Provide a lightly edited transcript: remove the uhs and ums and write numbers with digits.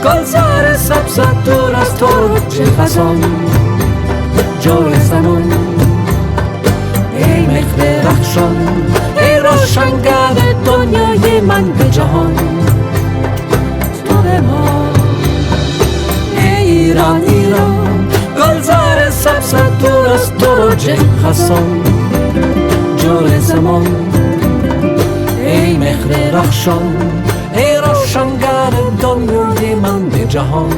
گلزار سبزت دور از تو چه خزان جور زمان ای مهر رخشان ای روشنگر دنیای من به جهان تو به ما ای ایران ایران گلزار سبزت دور از تو چه خزان جور زمان ای مهر رخشان ای روشنگر دنیای من به جهان